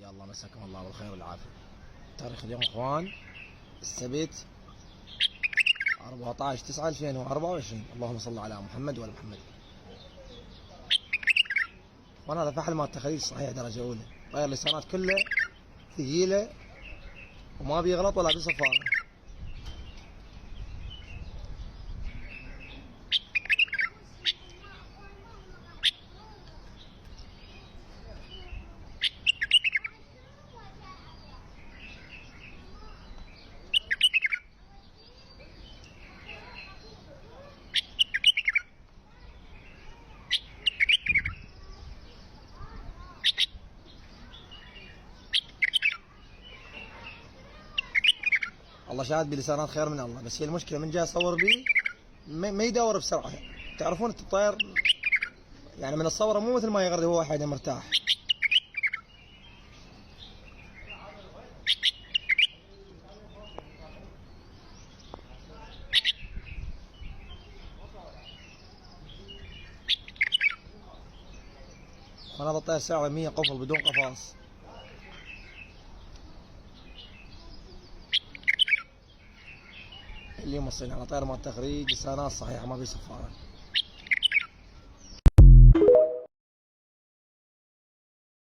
يا الله مساكم الله بالخير والعافية. تاريخ اليوم اخوان السبت 14/9/2024. اللهم صل على محمد وعلى محمد. وانا هذا فحل مال التخريج صحيح درجة أولى، طير اللسانات كله ثقيلة وما بيغلط ولا بصفارة. الله شاهد بلسانات خير من الله، بس هي المشكلة من جاي اصور بيه ما يدور بسرعة. تعرفون الطير يعني من الصورة مو مثل ما يغرد هو واحد مرتاح. وانا هذا الطير سعره 100 قفل بدون قفاص. اللي موصلين على طير مال التخريج لسانات صحيحة ما في صفارة.